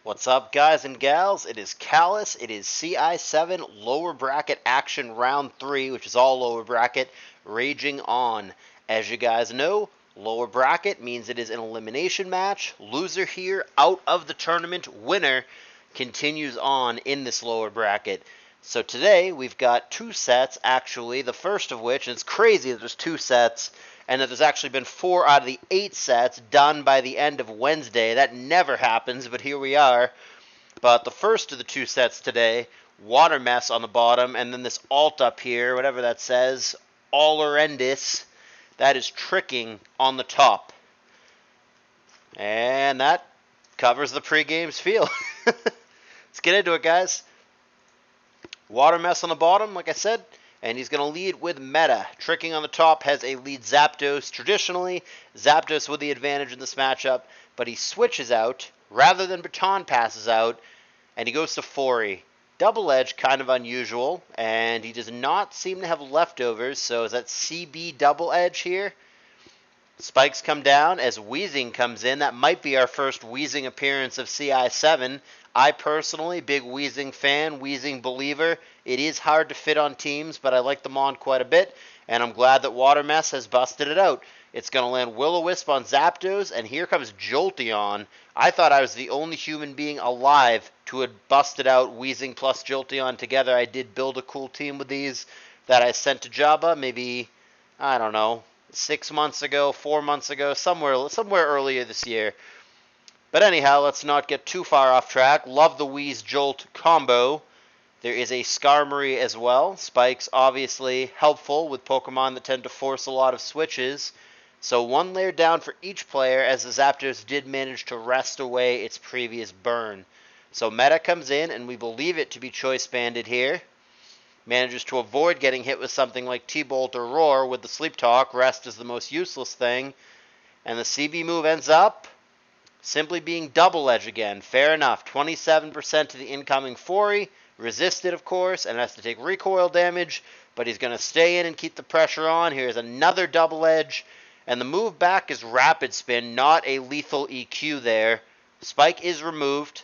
What's up, guys and gals? It is Callous. It is CI7 lower bracket action round 3, which is all lower bracket, raging on. As you guys know, lower bracket means it is an elimination match. Loser here, out of the tournament. Winner continues on in this lower bracket. So today we've got 2 sets, actually, the first of which, and it's crazy that there's 2 sets, and that there's actually been 4 out of the 8 sets done by the end of Wednesday. That never happens, but here we are. But the first of the 2 sets today, Watermess on the bottom, and then this alt up here, whatever that says, all horrendous, that is tricking on the top. And that covers the pre-game's feel. Let's get into it, guys. Watermess on the bottom, like I said, and he's going to lead with Meta. Tricking on the top has a lead Zapdos. Traditionally, Zapdos with the advantage in this matchup, but he switches out rather than baton passes out, and he goes to Fori. Double edge, kind of unusual, and he does not seem to have leftovers, so is that CB double edge here? Spikes come down as Weezing comes in. That might be our first Weezing appearance of CI7. I personally, big Weezing fan, Weezing believer. It is hard to fit on teams, but I like them on quite a bit, and I'm glad that Watermess has busted it out. It's going to land Will-O-Wisp on Zapdos, and here comes Jolteon. I thought I was the only human being alive to have busted out Weezing plus Jolteon together. I did build a cool team with these that I sent to Jabba, maybe, I don't know, 6 months ago, 4 months ago, somewhere earlier this year. But anyhow, let's not get too far off track. Love the Wheeze Jolt combo. There is a Skarmory as well. Spike's obviously helpful with Pokemon that tend to force a lot of switches. So 1 layer down for each player, as the Zapdos did manage to wrest away its previous burn. So Meta comes in, and we believe it to be Choice Banded here. Manages to avoid getting hit with something like T-Bolt or Roar with the Sleep Talk. Rest is the most useless thing. And the CB move ends up simply being double edge again. Fair enough. 27% to the incoming Fori. Resisted, of course, and has to take recoil damage. But he's going to stay in and keep the pressure on. Here's another double edge. And the move back is Rapid Spin, not a lethal EQ there. Spike is removed.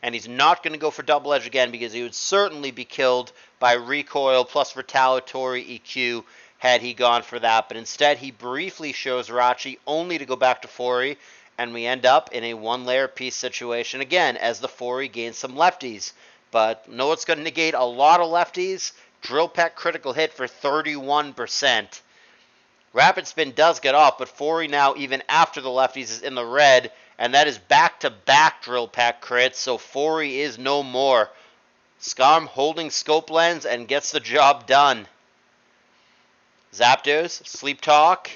And he's not going to go for double edge again because he would certainly be killed by recoil plus retaliatory EQ had he gone for that. But instead, he briefly shows Rachi only to go back to Fori, and we end up in a 1-layer piece situation again as the Fori gains some lefties. But know what's going to negate a lot of lefties? Drill Peck critical hit for 31%. Rapid Spin does get off, but Fori now, even after the lefties, is in the red, and that is back-to-back Drill Peck crits, so Fori is no more. Skarm holding Scope Lens and gets the job done. Zapdos, Sleep Talk,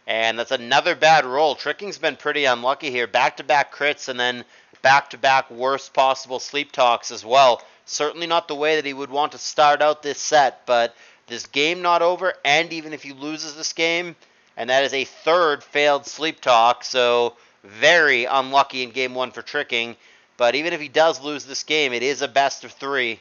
and that's another bad roll. Tricking's been pretty unlucky here. Back-to-back crits and then back-to-back worst possible Sleep Talks as well. Certainly not the way that he would want to start out this set, but this game not over, and even if he loses this game, and that is a 3rd failed Sleep Talk, so very unlucky in Game 1 for Tricking. But even if he does lose this game, it is a best of 3.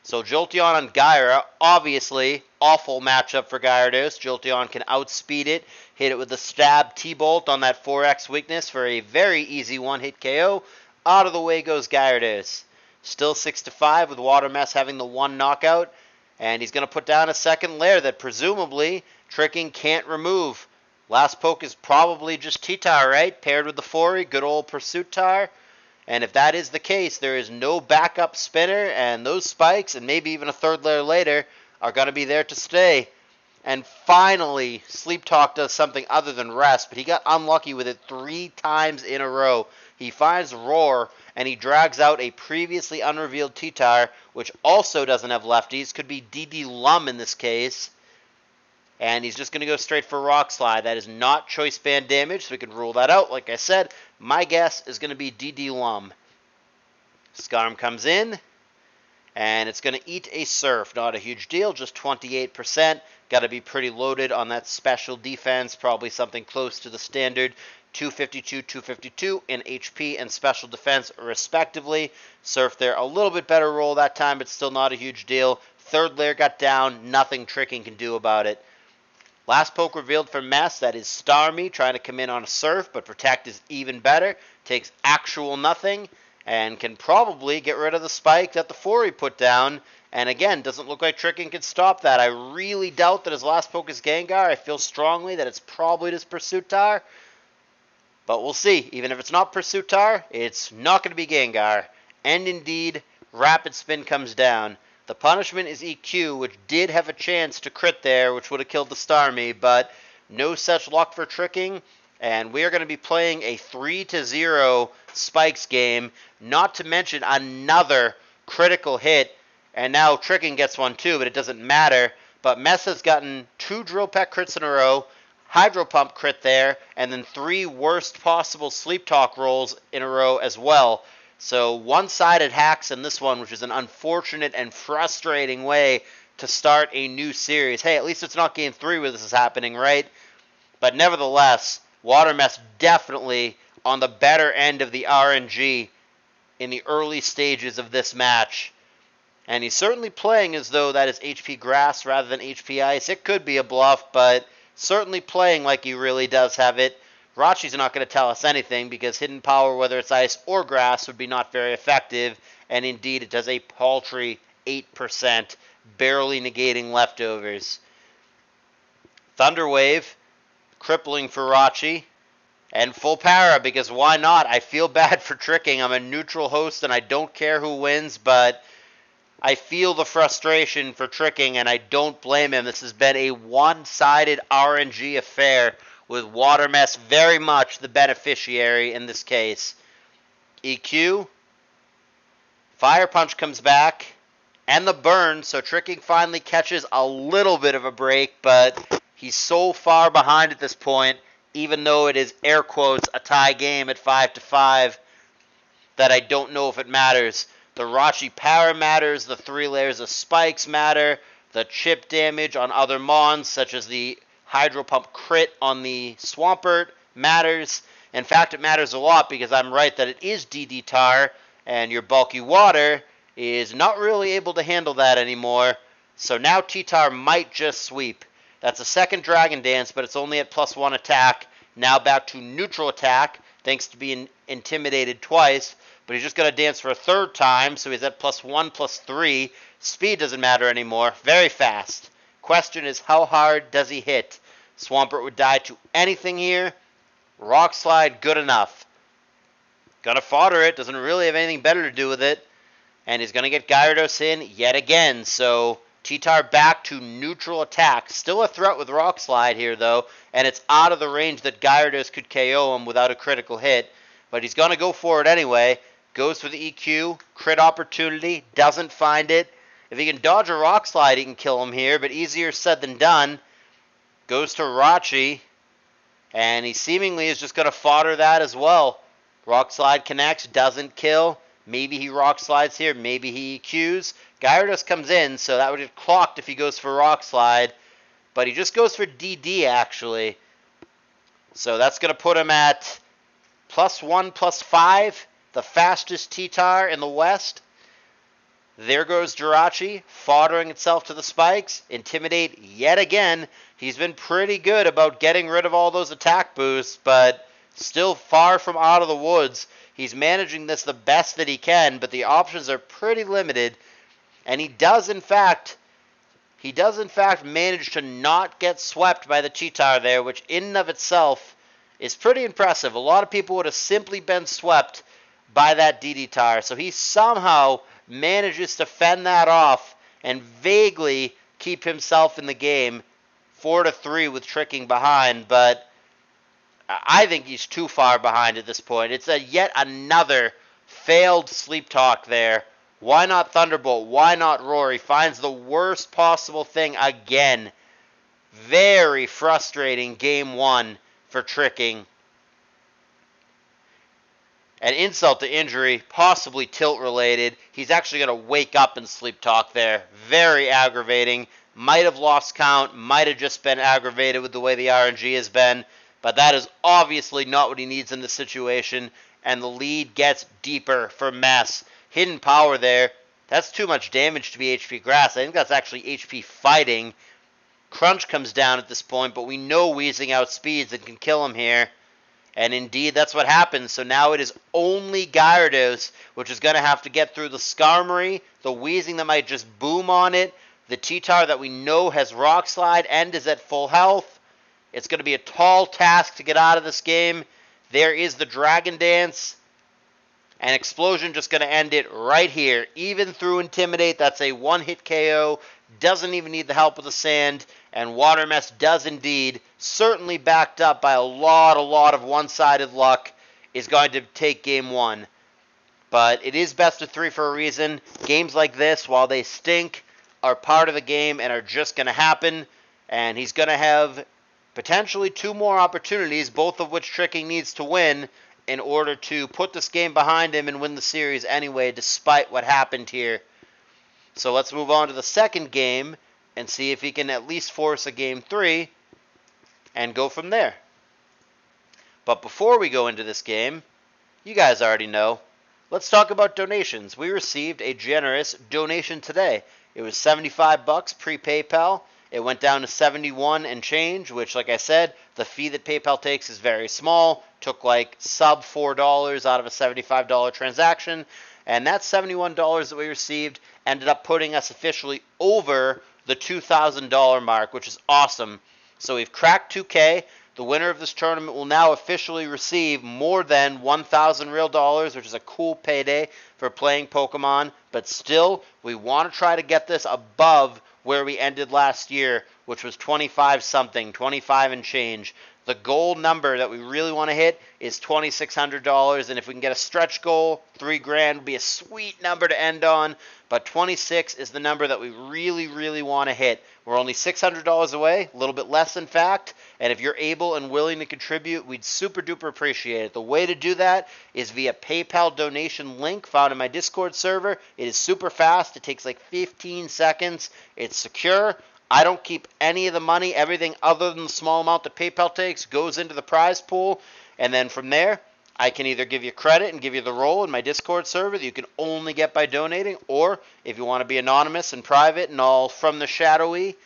So Jolteon on Gyara, obviously awful matchup for Gyarados. Jolteon can outspeed it, hit it with the stab T-Bolt on that 4X weakness for a very easy 1-hit KO. Out of the way goes Gyarados. Still 6-5 with Watermess having the 1 knockout. And he's going to put down a 2nd layer that presumably Tricking can't remove. Last poke is probably just T-Tar, right? Paired with the Fori, good old Pursuit Tar. And if that is the case, there is no backup spinner, and those spikes, and maybe even a 3rd layer later, are going to be there to stay. And finally, Sleep Talk does something other than rest, but he got unlucky with it 3 times in a row. He finds Roar, and he drags out a previously unrevealed T-Tar, which also doesn't have lefties. Could be DD Lum in this case. And he's just going to go straight for Rock Slide. That is not Choice Band damage, so we can rule that out. Like I said, my guess is going to be DD Lum. Skarm comes in, and it's going to eat a Surf. Not a huge deal, just 28%. Got to be pretty loaded on that special defense, probably something close to the standard 252, 252 in HP and special defense, respectively. Surf there, a little bit better roll that time, but still not a huge deal. 3rd layer got down, nothing Tricking can do about it. Last poke revealed for Mess, that is Starmie, trying to come in on a Surf, but Protect is even better. takes actual nothing, and can probably get rid of the spike that the 4 he put down. And again, doesn't look like Tricking can stop that. I really doubt that his last poke is Gengar. I feel strongly that it's probably just Pursuitar. But we'll see. Even if it's not Pursuitar, it's not going to be Gengar. And indeed, Rapid Spin comes down. The punishment is EQ, which did have a chance to crit there, which would have killed the Starmie, but no such luck for Tricking. And we are going to be playing a 3-0 Spikes game, not to mention another critical hit. And now Tricking gets one too, but it doesn't matter. But Mess has gotten 2 Drill Peck crits in a row, Hydro Pump crit there, and then 3 worst possible Sleep Talk rolls in a row as well. So one-sided hacks in this one, which is an unfortunate and frustrating way to start a new series. Hey, at least it's not Game 3 where this is happening, right? But nevertheless, Watermess definitely on the better end of the RNG in the early stages of this match. And he's certainly playing as though that is HP Grass rather than HP Ice. It could be a bluff, but certainly playing like he really does have it. Rachi's not going to tell us anything because Hidden Power, whether it's Ice or Grass, would be not very effective. And indeed, it does a paltry 8%, barely negating leftovers. Thunder Wave, crippling for Rachi. And full para, because why not? I feel bad for Tricking. I'm a neutral host and I don't care who wins, but I feel the frustration for Tricking, and I don't blame him. This has been a one-sided RNG affair, with Watermess very much the beneficiary in this case. EQ. Fire Punch comes back, and the burn, so Tricking finally catches a little bit of a break, but he's so far behind at this point, even though it is, air quotes, a tie game at 5-5, that I don't know if it matters. The Rachi power matters, the 3 layers of spikes matter, the chip damage on other mons, such as the Hydro Pump crit on the Swampert, matters. In fact, it matters a lot because I'm right that it is DD Tar, and your bulky water is not really able to handle that anymore. So now T-Tar might just sweep. That's a second Dragon Dance, but it's only at +1 attack. Now back to neutral attack, thanks to being intimidated twice. But he's just going to dance for a 3rd time, so he's at +1, +3. Speed doesn't matter anymore. Very fast. Question is, how hard does he hit? Swampert would die to anything here. Rock Slide, good enough. Gonna fodder it. Doesn't really have anything better to do with it. And he's going to get Gyarados in yet again. So T-Tar back to neutral attack. Still a threat with Rock Slide here, though. And it's out of the range that Gyarados could KO him without a critical hit. But he's going to go for it anyway. Goes for the EQ, crit opportunity, doesn't find it. If he can dodge a Rock Slide, he can kill him here, but easier said than done. Goes to Rachi, and he seemingly is just going to fodder that as well. Rock Slide connects, doesn't kill. Maybe he Rock Slides here, maybe he EQs. Gyarados comes in, so that would get clocked if he goes for Rock Slide. But he just goes for DD, actually. So that's going to put him at +1, +5. The fastest T-Tar in the West. There goes Jirachi, foddering itself to the spikes. Intimidate yet again. He's been pretty good about getting rid of all those attack boosts, but still far from out of the woods. He's managing this the best that he can, but the options are pretty limited. And he does, in fact, manage to not get swept by the T-Tar there, which in and of itself is pretty impressive. A lot of people would have simply been swept by that DD-Tar. So he somehow manages to fend that off and vaguely keep himself in the game 4-3 with Tricking behind. But I think he's too far behind at this point. It's yet another failed Sleep Talk there. Why not Thunderbolt? Why not Roar? He finds the worst possible thing again. Very frustrating game 1 for Tricking. An insult to injury, possibly tilt related. He's actually going to wake up and Sleep Talk there. Very aggravating. Might have lost count. Might have just been aggravated with the way the RNG has been. But that is obviously not what he needs in this situation. And the lead gets deeper for Mess. Hidden Power there. That's too much damage to be HP Grass. I think that's actually HP Fighting. Crunch comes down at this point, but we know Wheezing outspeeds and can kill him here. And indeed, that's what happens. So now it is only Gyarados, which is going to have to get through the Skarmory, the Weezing that might just boom on it, the T-Tar that we know has Rock Slide and is at full health. It's going to be a tall task to get out of this game. There is the Dragon Dance. And Explosion just going to end it right here. Even through Intimidate, that's a one-hit KO. Doesn't even need the help of the Sand. And Watermess does indeed, certainly backed up by a lot of one-sided luck, is going to take game one. But it is best of three for a reason. Games like this, while they stink, are part of the game and are just going to happen. And he's going to have potentially two more opportunities, both of which Tricking needs to win in order to put this game behind him and win the series anyway, despite what happened here. So let's move on to the second game and see if he can at least force a game 3 and go from there. But before we go into this game, you guys already know, let's talk about donations. We received a generous donation today. It was $75 pre-PayPal. It went down to 71 and change, which, like I said, the fee that PayPal takes is very small. Took like sub $4 out of a $75 transaction. And that $71 that we received ended up putting us officially over the $2,000 mark, which is awesome. So we've cracked 2K. The winner of this tournament will now officially receive more than 1,000 real dollars, which is a cool payday for playing Pokemon. But still, we want to try to get this above where we ended last year, which was 25 something, 25 and change. The goal number that we really want to hit is $2,600, and if we can get a stretch goal, $3,000 would be a sweet number to end on, but 26 is the number that we really want to hit. We're only $600 away, a little bit less in fact, and if you're able and willing to contribute, we'd super duper appreciate it. The way to do that is via PayPal donation link found in my Discord server. It is super fast. It takes like 15 seconds. It's secure. I don't keep any of the money. Everything other than the small amount that PayPal takes goes into the prize pool. And then from there, I can either give you credit and give you the role in my Discord server that you can only get by donating, or if you want to be anonymous and private and all from the shadowy,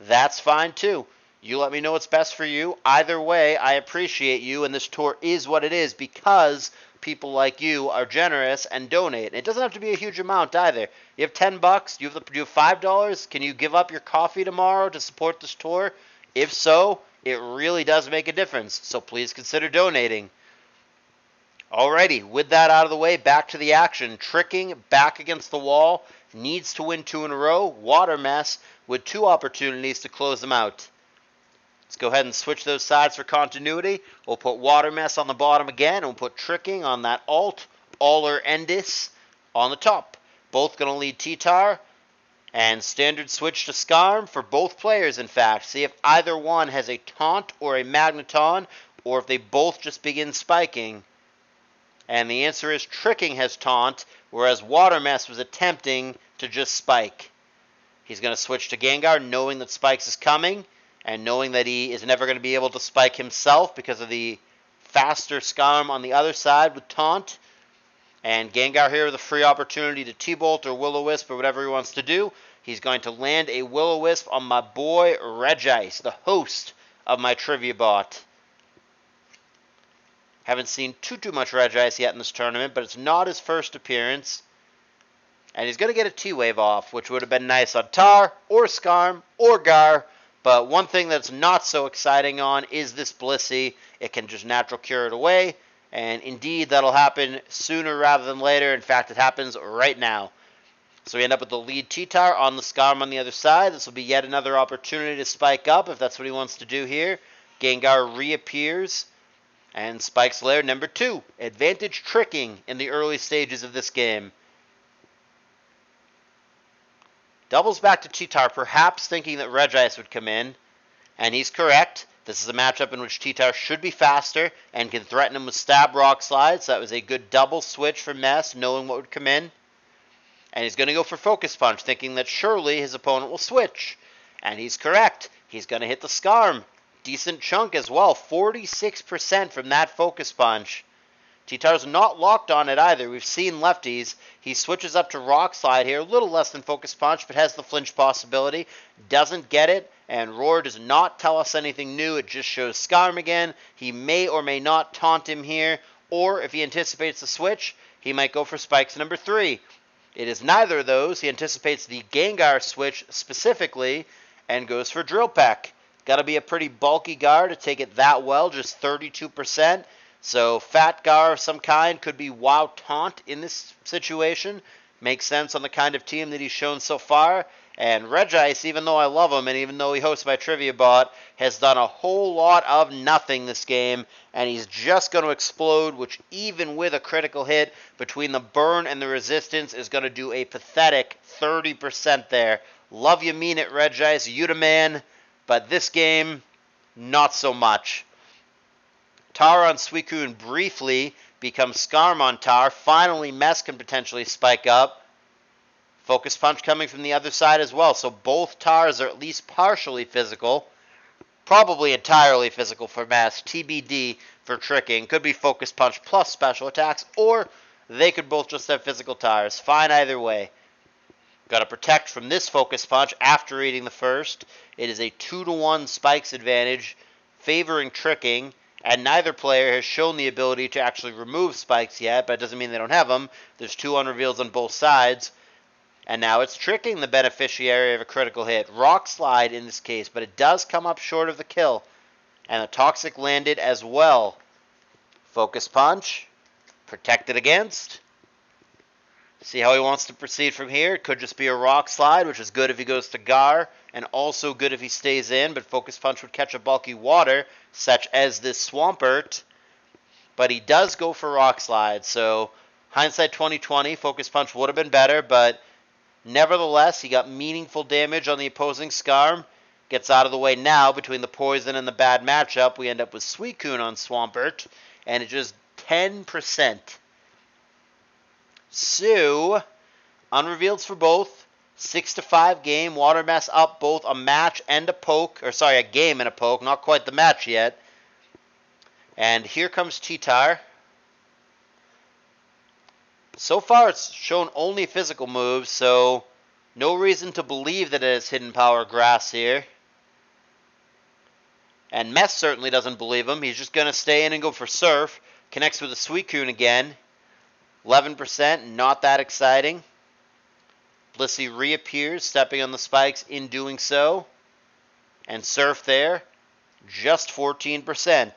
that's fine too. You let me know what's best for you. Either way, I appreciate you, and this tour is what it is because people like you are generous and donate. It doesn't have to be a huge amount either. You have $10, you have $5. Can you give up your coffee tomorrow to support this tour? If so, it really does make a difference. So please consider donating. Alrighty, with that out of the way, back to the action. Tricking back against the wall, needs to win 2 in a row. Watermess with 2 opportunities to close them out. Let's go ahead and switch those sides for continuity. We'll put Watermess on the bottom again, and we'll put Tricking on that alt, Aller Endis on the top. Both going to lead T-Tar, and standard switch to Skarm for both players, in fact. See if either one has a Taunt or a Magneton, or if they both just begin spiking. And the answer is Tricking has Taunt, whereas Watermess was attempting to just spike. He's going to switch to Gengar, knowing that Spikes is coming, and knowing that he is never going to be able to spike himself because of the faster Skarm on the other side with Taunt. And Gengar here with a free opportunity to T-Bolt or Will-O-Wisp or whatever he wants to do. He's going to land a Will-O-Wisp on my boy Regice, the host of my trivia bot. Haven't seen too much Regice yet in this tournament, but it's not his first appearance. And he's going to get a T-Wave off, which would have been nice on Tar or Skarm or Gar. But one thing that's not so exciting on is this Blissey. It can just natural cure it away. And indeed, that'll happen sooner rather than later. In fact, it happens right now. So we end up with the lead T-Tar on the Skarm on the other side. This will be yet another opportunity to spike up if that's what he wants to do here. Gengar reappears and spikes layer number 2. Advantage Tricking in the early stages of this game. Doubles back to T-Tar, perhaps thinking that Regice would come in, and he's correct. This is a matchup in which T-Tar should be faster and can threaten him with Stab Rock Slide, so that was a good double switch for Mess, knowing what would come in. And he's going to go for Focus Punch, thinking that surely his opponent will switch. And he's correct. He's going to hit the Skarm. Decent chunk as well, 46% from that Focus Punch. T-Tar's not locked on it either. We've seen lefties. He switches up to Rock Slide here, a little less than Focus Punch, but has the flinch possibility. Doesn't get it, and Roar does not tell us anything new. It just shows Skarm again. He may or may not taunt him here, or if he anticipates the switch, he might go for Spikes number 3. It is neither of those. He anticipates the Gengar switch specifically and goes for Drill Peck. Got to be a pretty bulky Gar to take it that well, just 32%. So Fat Gar of some kind could be WoW Taunt in this situation. Makes sense on the kind of team that he's shown so far. And Regice, even though I love him and even though he hosts my Trivia Bot, has done a whole lot of nothing this game. And he's just going to explode, which even with a critical hit between the burn and the resistance is going to do a pathetic 30% there. Love you, mean it, Regice. You the man. But this game, not so much. Tar on Suicune briefly becomes Skarm on Tar. Finally, Mess can potentially spike up. Focus Punch coming from the other side as well. So both Tars are at least partially physical. Probably entirely physical for Mess. TBD for tricking. Could be Focus Punch plus special attacks. Or they could both just have physical Tars. Fine either way. Got to protect from this Focus Punch after eating the first. It is a 2-to-1 Spikes advantage favoring tricking. And neither player has shown the ability to actually remove Spikes yet, but it doesn't mean they don't have them. There's 2 unreveals on both sides. And now it's tricking the beneficiary of a critical hit. Rock Slide in this case, but it does come up short of the kill. And the Toxic landed as well. Focus Punch. Protected against. See how he wants to proceed from here. It could just be a Rock Slide, which is good if he goes to Gar, and also good if he stays in, but Focus Punch would catch a bulky water, such as this Swampert. But he does go for Rock Slide, so hindsight 2020, Focus Punch would have been better, but nevertheless, he got meaningful damage on the opposing Skarm. Gets out of the way now between the poison and the bad matchup. We end up with Suicune on Swampert, and it's just 10%. So, unrevealed for both. 6-5 game. Watermess up both a match and a poke. Or sorry, a game and a poke. Not quite the match yet. And here comes T-Tar. So far, it's shown only physical moves, so no reason to believe that it has Hidden Power Grass here. And Mess certainly doesn't believe him. He's just going to stay in and go for Surf. Connects with a Suicune again. 11%, not that exciting. Blissey reappears, stepping on the spikes in doing so. And Surf there, just 14%.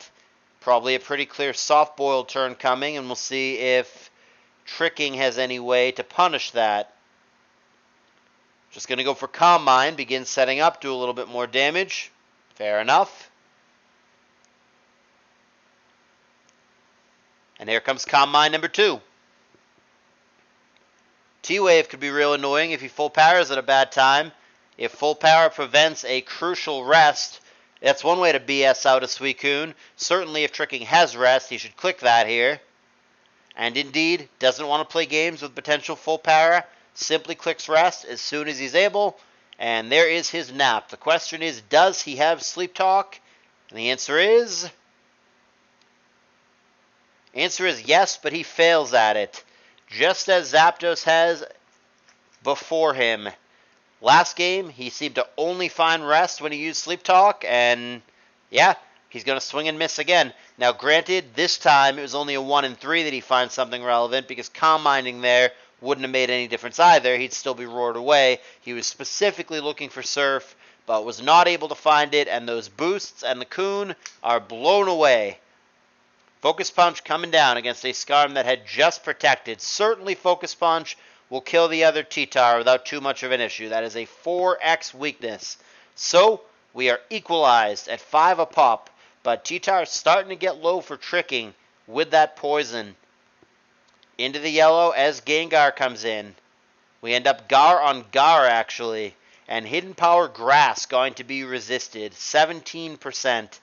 Probably a pretty clear soft-boiled turn coming, and we'll see if tricking has any way to punish that. Just going to go for Calm Mind, begin setting up, do a little bit more damage. Fair enough. And here comes Calm Mind number 2. T-Wave could be real annoying if he full powers at a bad time. If full power prevents a crucial rest, that's one way to BS out a Suicune. Certainly if tricking has rest, he should click that here. And indeed, doesn't want to play games with potential full power. Simply clicks rest as soon as he's able. And there is his nap. The question is, does he have Sleep Talk? And the answer is yes, but he fails at it. Just as Zapdos has before him. Last game, he seemed to only find rest when he used Sleep Talk, and yeah, he's going to swing and miss again. Now, granted, this time it was only a 1 in 3 that he finds something relevant, because Calm Minding there wouldn't have made any difference either. He'd still be roared away. He was specifically looking for Surf, but was not able to find it, and those boosts and the Coon are blown away. Focus Punch coming down against a Skarm that had just protected. Certainly Focus Punch will kill the other T-Tar without too much of an issue. That is a 4x weakness. So, we are equalized at 5 a pop. But T-Tar is starting to get low for tricking with that poison. Into the yellow as Gengar comes in. We end up Gar on Gar, actually. And Hidden Power Grass going to be resisted. 17%.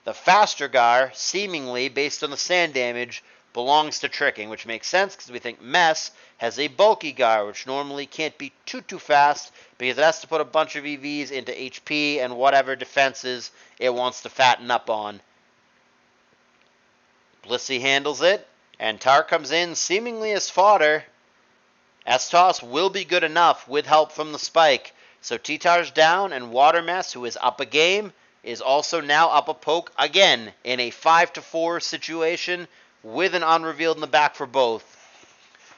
The faster Gar, seemingly, based on the sand damage, belongs to tricking, which makes sense because we think Mess has a bulky Gar, which normally can't be too fast because it has to put a bunch of EVs into HP and whatever defenses it wants to fatten up on. Blissey handles it, and Tar comes in seemingly as fodder. S-Toss will be good enough with help from the spike. So T-Tar's down, and Watermess, who is up a game, is also now up a poke again in a 5-4 situation with an unrevealed in the back for both.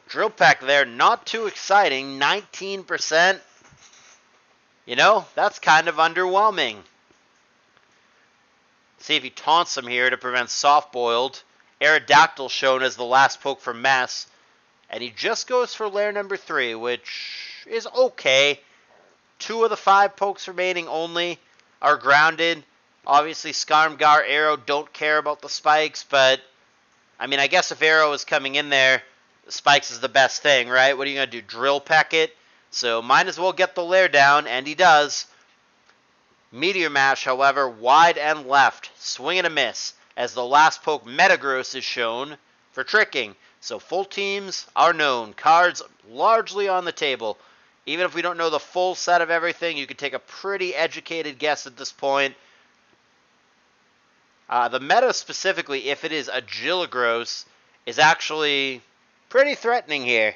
Drill Peck there, not too exciting, 19%. You know, that's kind of underwhelming. See if he taunts him here to prevent soft-boiled. Aerodactyl shown as the last poke for Mess. And he just goes for lair number 3, which is okay. 2 of the 5 pokes remaining only are grounded. Obviously, Skarmgar, Arrow don't care about the spikes, but I mean, I guess if Arrow is coming in there, the spikes is the best thing, right? What are you going to do, drill peck it? So might as well get the lair down, and he does. Meteor Mash, however, wide and left. Swing and a miss, as the last poke Metagross is shown for tricking. So full teams are known. Cards largely on the table. Even if we don't know the full set of everything, you can take a pretty educated guess at this point. The meta specifically, if it is Agiligros, is actually pretty threatening here.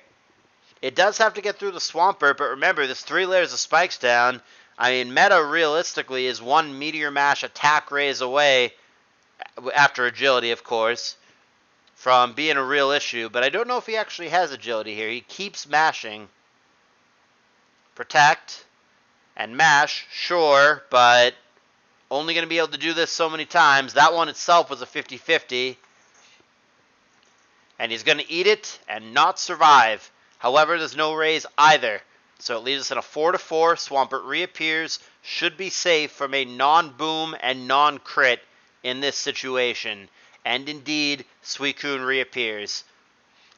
It does have to get through the Swampert, but remember, there's 3 layers of spikes down. I mean, meta realistically is 1 Meteor Mash attack raise away, after agility, of course, from being a real issue. But I don't know if he actually has agility here. He keeps mashing. Protect and mash, sure, but only going to be able to do this so many times. That one itself was a 50-50. And he's going to eat it and not survive. However, there's no raise either. So it leaves us in a 4-4. Swampert reappears. Should be safe from a non-boom and non-crit in this situation. And indeed, Suicune reappears.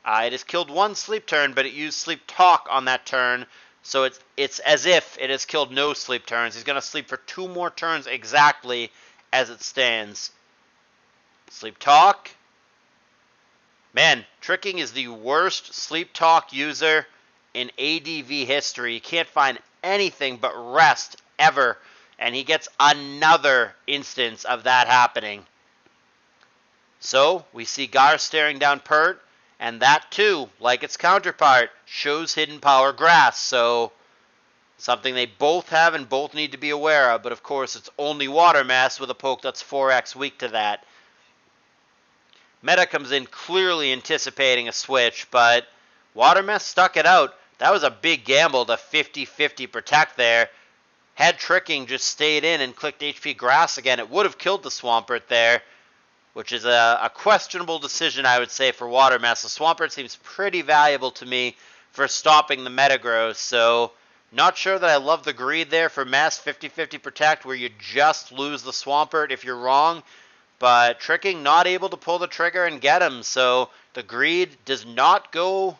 It has killed 1 sleep turn, but it used sleep talk on that turn. So it's as if it has killed no sleep turns. He's going to sleep for 2 more turns exactly as it stands. Sleep talk. Man, tricking is the worst sleep talk user in ADV history. You can't find anything but rest ever. And he gets another instance of that happening. So we see Gar staring down Pert. And that, too, like its counterpart, shows Hidden Power Grass. So, something they both have and both need to be aware of. But, of course, it's only Watermess with a poke that's 4x weak to that. Meta comes in clearly anticipating a switch, but Watermess stuck it out. That was a big gamble to 50-50 protect there. Had tricking just stayed in and clicked HP Grass again, it would have killed the Swampert there. Which is a questionable decision, I would say, for Watermess. The Swampert seems pretty valuable to me for stopping the Metagross. So, not sure that I love the greed there for Mess. 50-50 protect, where you just lose the Swampert if you're wrong. But tricking, not able to pull the trigger and get him. So, the greed does not go,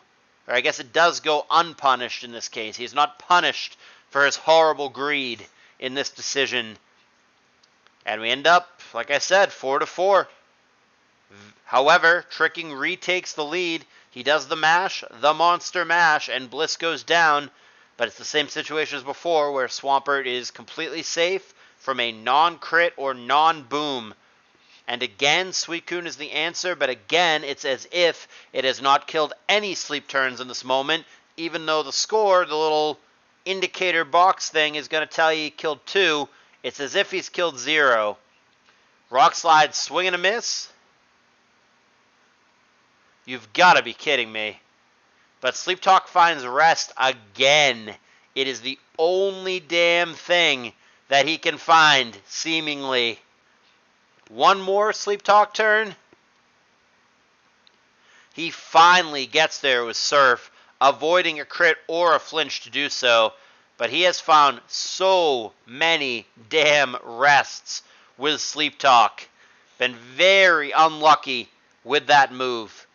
or I guess it does go unpunished in this case. He's not punished for his horrible greed in this decision. And we end up, like I said, 4-4. However, tricking retakes the lead. He does the mash, the monster mash, and Bliss goes down. But it's the same situation as before, where Swampert is completely safe from a non-crit or non-boom. And again, Suicune is the answer, but again, it's as if it has not killed any sleep turns in this moment, even though the score, the little indicator box thing, is going to tell you he killed 2. It's as if he's killed 0. Rock Slide, swing and a miss. You've got to be kidding me. But Sleep Talk finds rest again. It is the only damn thing that he can find, seemingly. 1 more Sleep Talk turn. He finally gets there with Surf, avoiding a crit or a flinch to do so. But he has found so many damn rests with Sleep Talk. Been very unlucky with that move.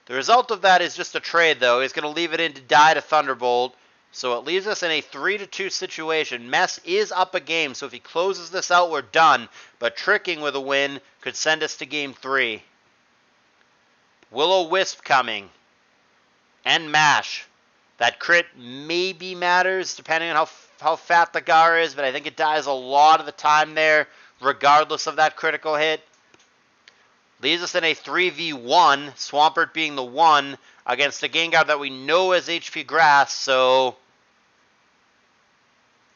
The result of that is just a trade, though. He's going to leave it in to die to Thunderbolt. So it leaves us in a 3-2 situation. Mess is up a game, so if he closes this out, we're done. But tricking with a win could send us to game 3. Will-O-Wisp coming. And Mash. That crit maybe matters, depending on how fat the Gar is, but I think it dies a lot of the time there, regardless of that critical hit. Leaves us in a 3v1, Swampert being the 1 against a Gengar that we know has HP Grass, so...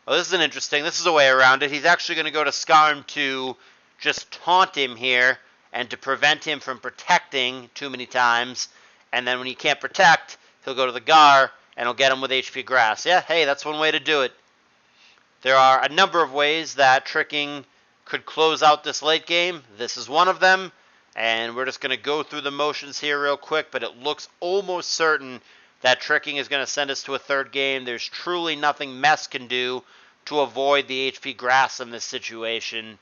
Well, this is interesting. This is a way around it. He's actually going to go to Skarm to just taunt him here and to prevent him from protecting too many times. And then when he can't protect, he'll go to the Gar and he'll get him with HP Grass. Yeah, hey, that's one way to do it. There are a number of ways that tricking could close out this late game. This is one of them. And we're just going to go through the motions here real quick, but it looks almost certain that tricking is going to send us to a third game. There's truly nothing Mess can do to avoid the HP Grass in this situation.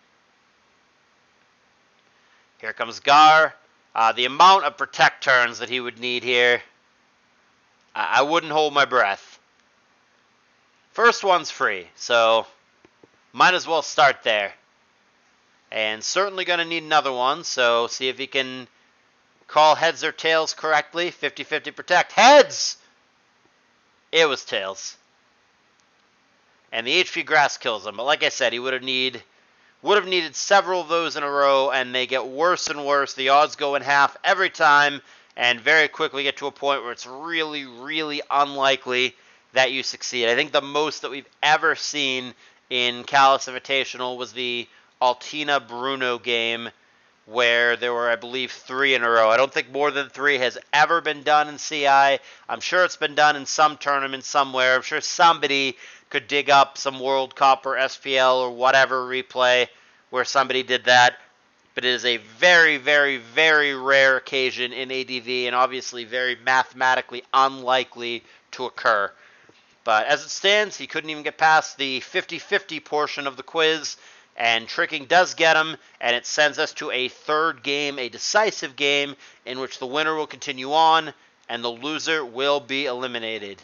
Here comes Gar. The amount of protect turns that he would need here, I wouldn't hold my breath. First one's free, so might as well start there. And certainly going to need another one, so see if he can call heads or tails correctly. 50-50 protect. Heads! It was tails. And the HP Grass kills him. But like I said, he would have needed several of those in a row, and they get worse and worse. The odds go in half every time, and very quickly get to a point where it's really, really unlikely that you succeed. I think the most that we've ever seen in CALLOUS Invitational was the Altina Bruno game, where there were, I believe, 3 in a row. I don't think more than 3 has ever been done in CI. I'm sure it's been done in some tournament somewhere. I'm sure somebody could dig up some World Cup or SPL or whatever replay where somebody did that. But it is a very, very, very rare occasion in ADV, and obviously very mathematically unlikely to occur. But as it stands, he couldn't even get past the 50-50 portion of the quiz, and tricking does get him, and it sends us to a third game, a decisive game, in which the winner will continue on, and the loser will be eliminated.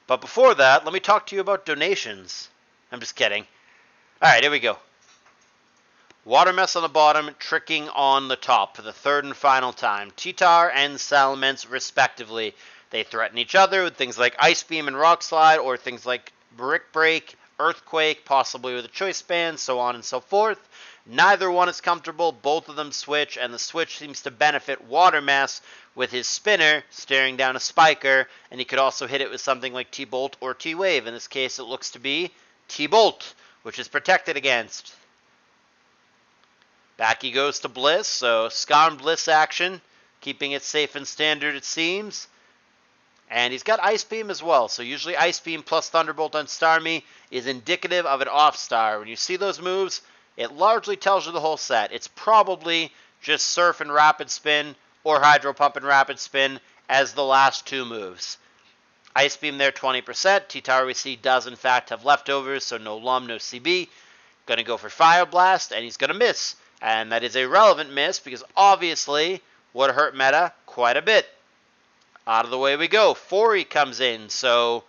But before that, let me talk to you about donations. I'm just kidding. Alright, here we go. Watermess on the bottom, tricking on the top for the third and final time. Titar and Salamence, respectively. They threaten each other with things like Ice Beam and Rock Slide, or things like Brick Break, Earthquake, possibly with a Choice Band, so on and so forth. Neither one is comfortable, both of them switch, and the switch seems to benefit Watermess with his spinner staring down a spiker, and he could also hit it with something like T-Bolt or T-Wave. In this case, it looks to be T-Bolt, which is protected against. Back he goes to Bliss, so Skarm Bliss action, keeping it safe and standard it seems. And he's got Ice Beam as well, so usually Ice Beam plus Thunderbolt on Starmie is indicative of an off-star. When you see those moves, it largely tells you the whole set. It's probably just Surf and Rapid Spin, or Hydro Pump and Rapid Spin as the last 2 moves. Ice Beam there 20%. Titar we see does in fact have leftovers, so no Lum, no CB. Going to go for Fire Blast, and he's going to miss. And that is a relevant miss, because obviously would hurt meta quite a bit. Out of the way we go. Fori comes in, so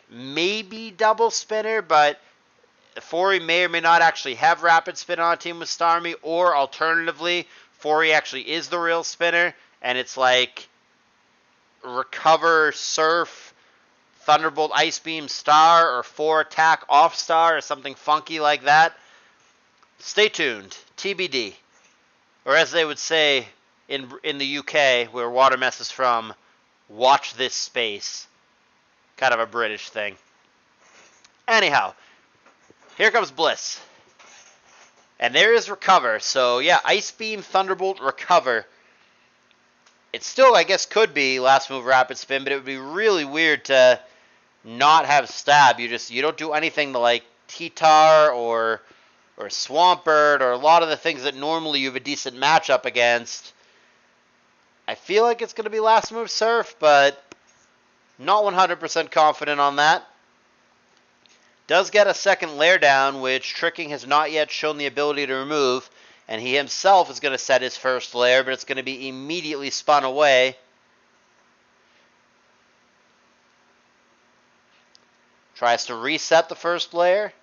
maybe double spinner, but Fori may or may not actually have Rapid Spin on a team with Starmie, or alternatively, Fori actually is the real spinner, and it's like Recover, Surf, Thunderbolt, Ice Beam, Star, or 4 Attack, Off Star, or something funky like that. Stay tuned. TBD. Or as they would say in the UK, where Watermess is from, watch this space. Kind of a British thing. Anyhow, here comes Bliss. And there is Recover. So, yeah, Ice Beam, Thunderbolt, Recover. It still, I guess, could be last move Rapid Spin, but it would be really weird to not have Stab. You don't do anything to, like, Titar or Swampert, or a lot of the things that normally you have a decent matchup against. I feel like it's going to be last move Surf, but not 100% confident on that. Does get a second lair down, which tricking has not yet shown the ability to remove, and he himself is going to set his first lair, but it's going to be immediately spun away. Tries to reset the first lair,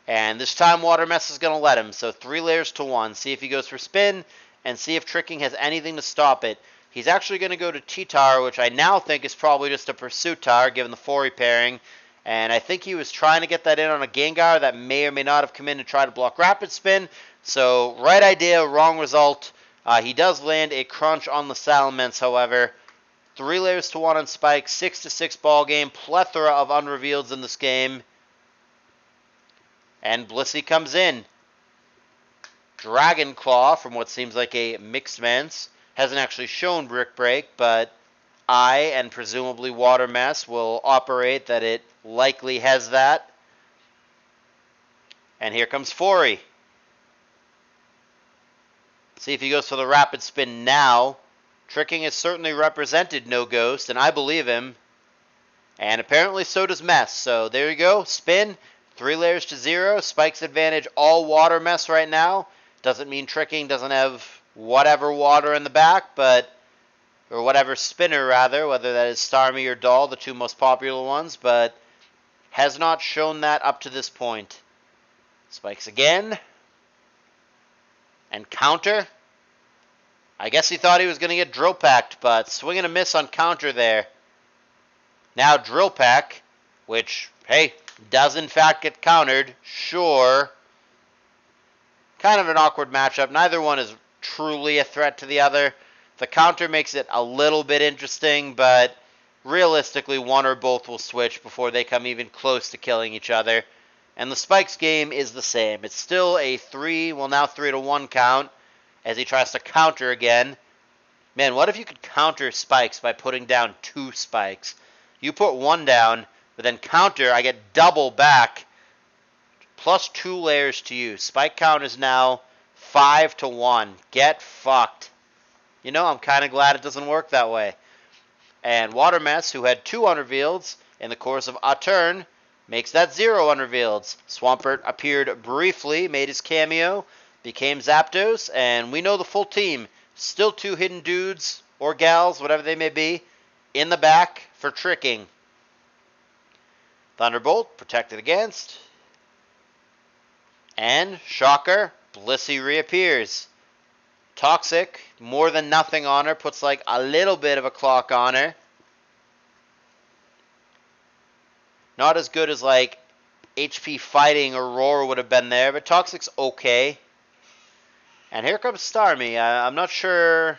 and this time Watermess is going to let him, so 3 layers to 1. See if he goes for spin, and see if tricking has anything to stop it. He's actually going to go to Titar, which I now think is probably just a Pursuitar, given the Fori pairing. And I think he was trying to get that in on a Gengar that may or may not have come in to try to block Rapid Spin. So, right idea, wrong result. He does land a crunch on the Salamence, however. 3 layers to 1 on Spike, 6-6 ball game, plethora of unrevealeds in this game. And Blissey comes in. Dragon Claw, from what seems like a mixed man's, hasn't actually shown Brick Break, but I, and presumably Watermess, will operate that it likely has that. And here comes Forey. See if he goes for the rapid spin now. Tricking is certainly represented No Ghost, and I believe him. And apparently so does Mess. So there you go. Spin. 3 layers to 0. Spike's advantage all Watermess right now. Doesn't mean Tricking doesn't have whatever water in the back, but... or whatever spinner, rather, whether that is Starmie or Doll, the 2 most popular ones, but has not shown that up to this point. Spikes again. And counter. I guess he thought he was going to get drill packed, but swing and a miss on counter there. Now drill pack, which, hey, does in fact get countered. Sure. Kind of an awkward matchup. Neither one is truly a threat to the other. The counter makes it a little bit interesting, but realistically one or both will switch before they come even close to killing each other. And the Spikes game is the same. It's still a 3, well now 3-1 count as he tries to counter again. Man, what if you could counter Spikes by putting down 2 Spikes? You put 1 down, but then counter, I get double back, plus 2 layers to you. Spike count is now 5-1. Get fucked. You know, I'm kind of glad it doesn't work that way. And Watermess, who had 2 unrevealeds in the course of a turn, makes that 0 unrevealeds. Swampert appeared briefly, made his cameo, became Zapdos, and we know the full team. Still 2 hidden dudes, or gals, whatever they may be, in the back for tricking. Thunderbolt, protected against. And, shocker, Blissey reappears. Toxic, more than nothing on her, puts like a little bit of a clock on her. Not as good as like HP Fighting or Roar would have been there, but Toxic's okay. And here comes Starmie. I'm not sure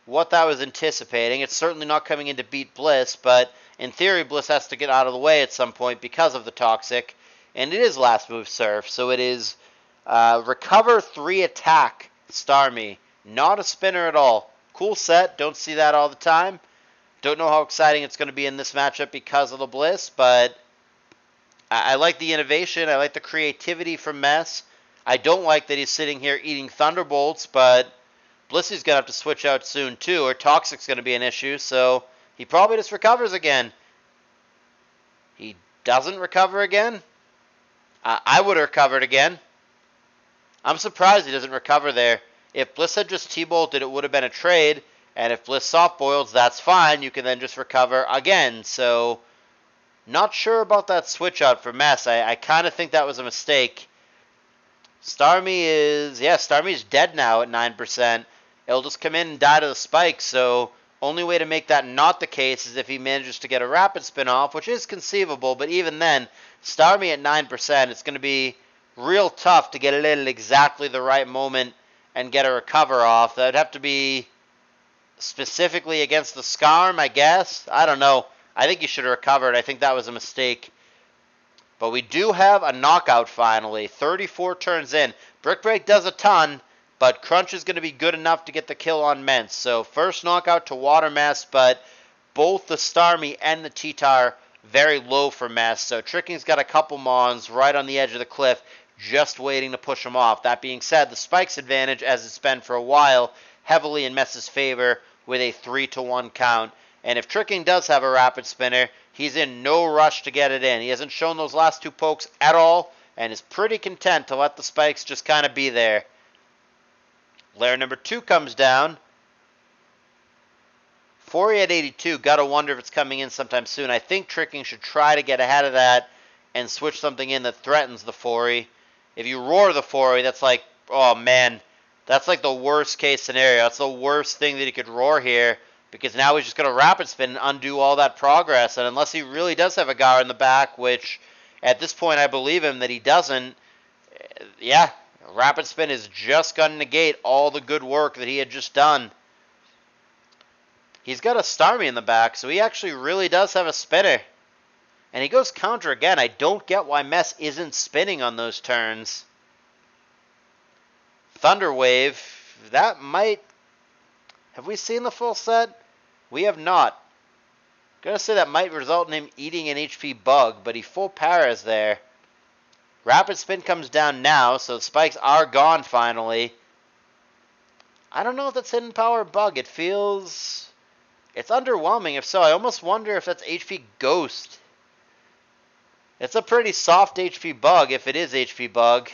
what that was anticipating. It's certainly not coming in to beat Bliss, but in theory Bliss has to get out of the way at some point because of the Toxic. And it is last move Surf, so it is recover 3 attack Starmie. Not a spinner at all. Cool set. Don't see that all the time. Don't know how exciting it's going to be in this matchup because of the Bliss, but I like the innovation. I like the creativity from Mess. I don't like that he's sitting here eating Thunderbolts, but Blissey's going to have to switch out soon too, or Toxic's going to be an issue, so he probably just recovers again. He doesn't recover again? I would have recovered again. I'm surprised he doesn't recover there. If Bliss had just T-bolted, it would have been a trade, and if Bliss soft-boils, that's fine. You can then just recover again, so not sure about that switch out for Mess. I kind of think that was a mistake. Starmie's dead now at 9%. It'll just come in and die to the Spike, so only way to make that not the case is if he manages to get a rapid spin off, which is conceivable, but even then, Starmie at 9%, it's going to be real tough to get it in at exactly the right moment and get a recover off. That would have to be specifically against the Skarm, I guess. I don't know. I think he should have recovered. I think that was a mistake. But we do have a knockout finally. 34 turns in. Brick Break does a ton, but Crunch is going to be good enough to get the kill on Mence. So first knockout to Watermess, but both the Starmie and the T-Tar very low for Mess. So Tricking's got a couple Mons right on the edge of the cliff, just waiting to push him off. That being said, the Spike's advantage, as it's been for a while, heavily in Mess's favor with a 3-1 count. And if Tricking does have a rapid spinner, he's in no rush to get it in. He hasn't shown those last 2 pokes at all, and is pretty content to let the Spikes just kind of be there. Layer number 2 comes down. Forey at 82. Gotta wonder if it's coming in sometime soon. I think Tricking should try to get ahead of that and switch something in that threatens the Forey. If you roar the Forey, that's like, oh man, that's like the worst case scenario. That's the worst thing that he could roar here, because now he's just going to rapid spin and undo all that progress. And unless he really does have a Gar in the back, which at this point I believe him that he doesn't, yeah, Rapid Spin is just going to negate all the good work that he had just done. He's got a Starmie in the back, so he actually really does have a spinner. And he goes counter again. I don't get why Mess isn't spinning on those turns. Thunder Wave, that might... Have we seen the full set? We have not. Gonna say that might result in him eating an HP bug, but he full paras there. Rapid Spin comes down now, so the spikes are gone finally. I don't know if that's hidden power or bug. It feels... It's underwhelming. If so, I almost wonder if that's HP Ghost. It's a pretty soft HP bug if it is HP bug.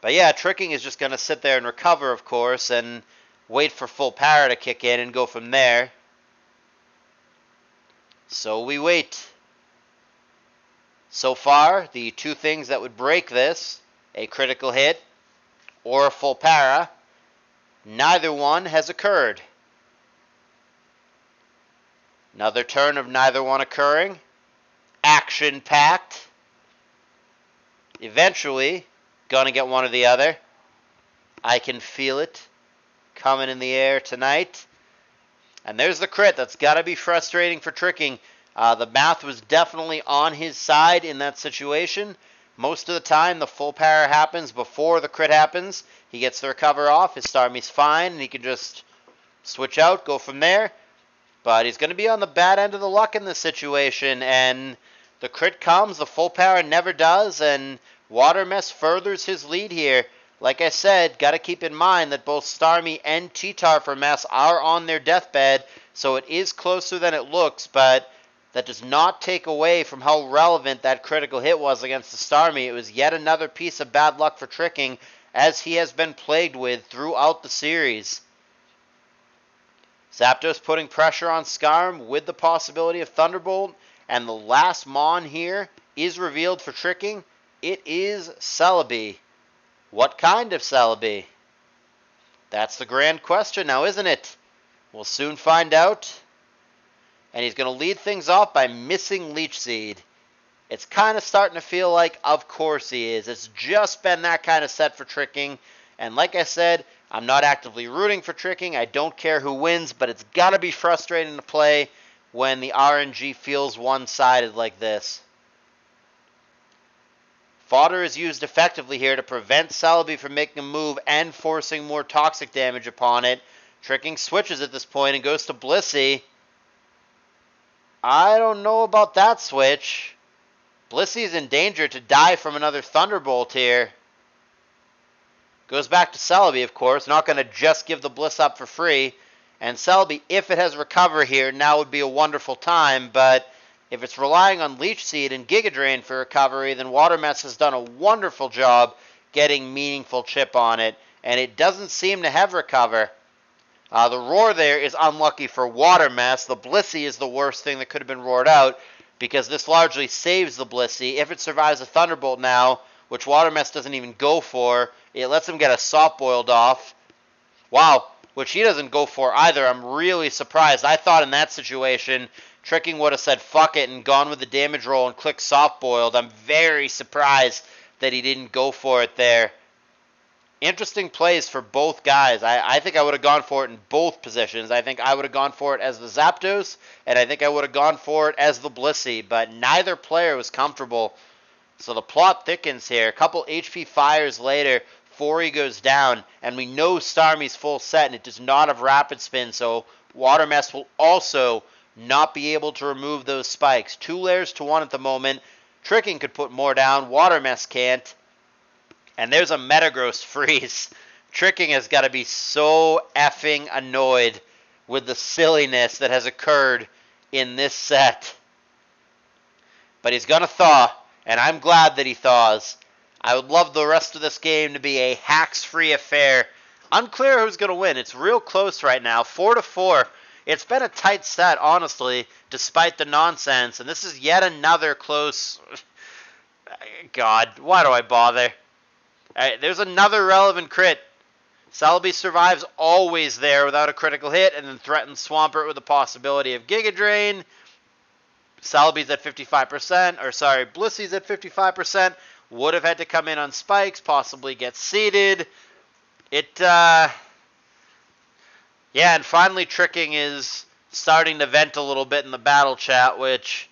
But yeah, Tricking is just going to sit there and recover, of course, and wait for full para to kick in and go from there. So we wait. So far, the two things that would break this, a critical hit or a full para, neither one has occurred. Another turn of neither one occurring. Action-packed. Eventually, gonna get one or the other. I can feel it coming in the air tonight. And there's the crit. That's got to be frustrating for Tricking. The math was definitely on his side in that situation. Most of the time, the full para happens before the crit happens. He gets the recover off. His Starmie's fine, and he can just switch out, go from there. But he's going to be on the bad end of the luck in this situation, and the crit comes, the full power never does, and Watermess furthers his lead here. Like I said, got to keep in mind that both Starmie and T-Tar for Mess are on their deathbed, so it is closer than it looks, but that does not take away from how relevant that critical hit was against the Starmie. It was yet another piece of bad luck for Tricking, as he has been plagued with throughout the series. Zapdos putting pressure on Skarm with the possibility of Thunderbolt, and the last Mon here is revealed for Tricking. It is Celebi. What kind of Celebi? That's the grand question now, isn't it? We'll soon find out. And he's going to lead things off by missing Leech Seed. It's kind of starting to feel like, of course he is. It's just been that kind of set for Tricking. And like I said, I'm not actively rooting for Tricking. I don't care who wins, but it's got to be frustrating to play when the RNG feels one-sided like this. Fodder is used effectively here to prevent Celebi from making a move and forcing more toxic damage upon it. Tricking switches at this point and goes to Blissey. I don't know about that switch. Blissey's in danger to die from another Thunderbolt here. Goes back to Celebi, of course. Not going to just give the Bliss up for free. And Celebi, if it has recover here, now would be a wonderful time. But if it's relying on Leech Seed and Giga Drain for recovery, then Watermess has done a wonderful job getting meaningful chip on it. And it doesn't seem to have recover. The roar there is unlucky for Watermess. The Blissey is the worst thing that could have been roared out, because this largely saves the Blissey. If it survives a Thunderbolt now, which Watermess doesn't even go for, it lets him get a soft boiled off. Wow, which he doesn't go for either. I'm really surprised. I thought in that situation, Tricking would have said fuck it and gone with the damage roll and clicked soft boiled. I'm very surprised that he didn't go for it there. Interesting plays for both guys. I think I would have gone for it in both positions. I think I would have gone for it as the Zapdos, and I think I would have gone for it as the Blissey, but neither player was comfortable. So the plot thickens here. A couple HP fires later, Fori goes down, and we know Starmie's full set, and it does not have Rapid Spin, so Watermess will also not be able to remove those spikes. 2 layers to 1 at the moment. Tricking could put more down. Watermess can't. And there's a Metagross freeze. Tricking has got to be so effing annoyed with the silliness that has occurred in this set. But he's going to thaw, and I'm glad that he thaws. I would love the rest of this game to be a hacks-free affair. Unclear who's going to win. It's real close right now, 4-4. It's been a tight set, honestly, despite the nonsense. And this is yet another close... God, why do I bother? There's another relevant crit. Celebi survives always there without a critical hit, and then threatens Swampert with the possibility of Giga Drain. Celebi's at 55%, or sorry, Blissey's at 55%. would have had to come in on spikes, possibly get seeded. Yeah, and finally Tricking is starting to vent a little bit in the battle chat, which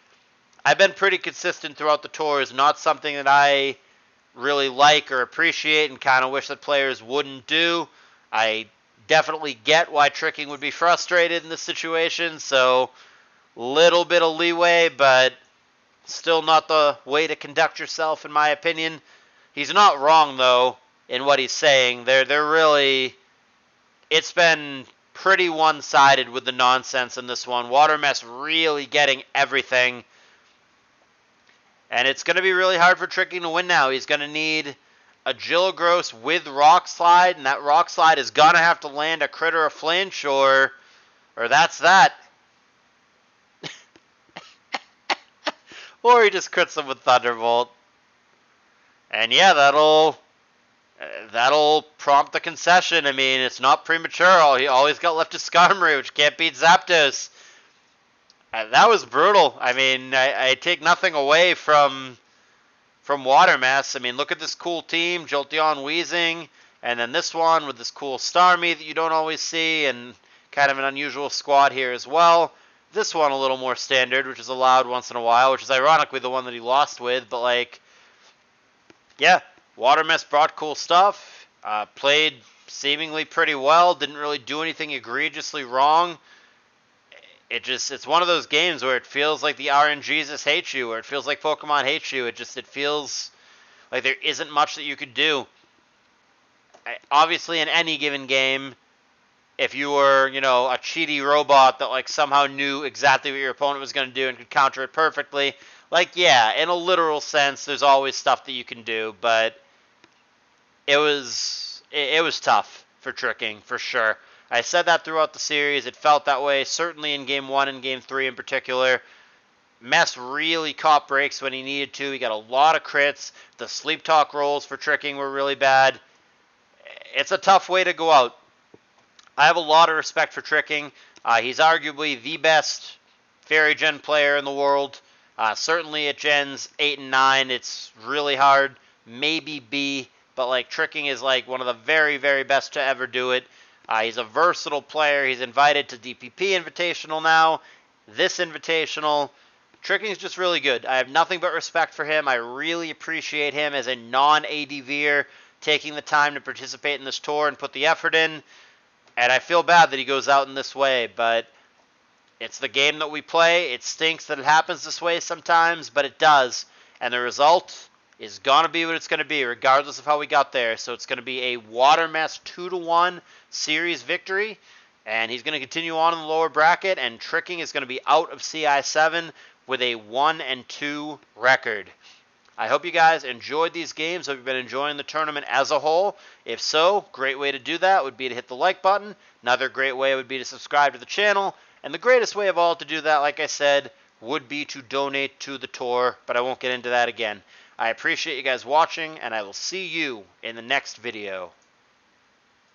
I've been pretty consistent throughout the tours. Not something that I really like or appreciate and kind of wish that players wouldn't do. I definitely get why Tricking would be frustrated in this situation, so little bit of leeway, but still not the way to conduct yourself, in my opinion. He's not wrong, though, in what he's saying. They're really... It's been pretty one-sided with the nonsense in this one. Watermess really getting everything. And it's going to be really hard for Tricking to win now. He's going to need a Gilligros with Rock Slide, and that Rock Slide is going to have to land a crit or a flinch, or that's that. Or he just crits him with Thunderbolt. And yeah, that'll prompt the concession. I mean, it's not premature. All he's got left is Skarmory, which can't beat Zapdos. That was brutal. I mean, I take nothing away from Watermess. I mean, look at this cool team, Jolteon, Weezing, and then this one with this cool Starmie that you don't always see, and kind of an unusual squad here as well. This one a little more standard, which is allowed once in a while, which is ironically the one that he lost with, but like, yeah, Watermess brought cool stuff, played seemingly pretty well, didn't really do anything egregiously wrong. It's one of those games where it feels like the RNGesus hates you, or it feels like Pokemon hates you. It feels like there isn't much that you could do. Obviously, in any given game, if you were, a cheaty robot that like somehow knew exactly what your opponent was going to do and could counter it perfectly, like, yeah, in a literal sense, there's always stuff that you can do, but it was tough for Tricking, for sure. I said that throughout the series. It felt that way, certainly in Game 1 and Game 3 in particular. Mess really caught breaks when he needed to. He got a lot of crits. The Sleep Talk rolls for Tricking were really bad. It's a tough way to go out. I have a lot of respect for Tricking. He's arguably the best Fairy Gen player in the world. Certainly at Gens 8 and 9, it's really hard. Maybe B, but like Tricking is like one of the very, very best to ever do it. He's a versatile player. He's invited to DPP Invitational now. This Invitational. Tricking's just really good. I have nothing but respect for him. I really appreciate him as a non-ADVer taking the time to participate in this tour and put the effort in. And I feel bad that he goes out in this way, but it's the game that we play. It stinks that it happens this way sometimes, but it does. And the result is going to be what it's going to be, regardless of how we got there. So it's going to be a Watermess 2-1 series victory, and he's going to continue on in the lower bracket, and Tricking is going to be out of CI7 with a 1-2 record. I hope you guys enjoyed these games. Hope you've been enjoying the tournament as a whole. If so, great way to do that would be to hit the like button. Another great way would be to subscribe to the channel. And the greatest way of all to do that, like I said, would be to donate to the tour, but I won't get into that again. I appreciate you guys watching, and I will see you in the next video.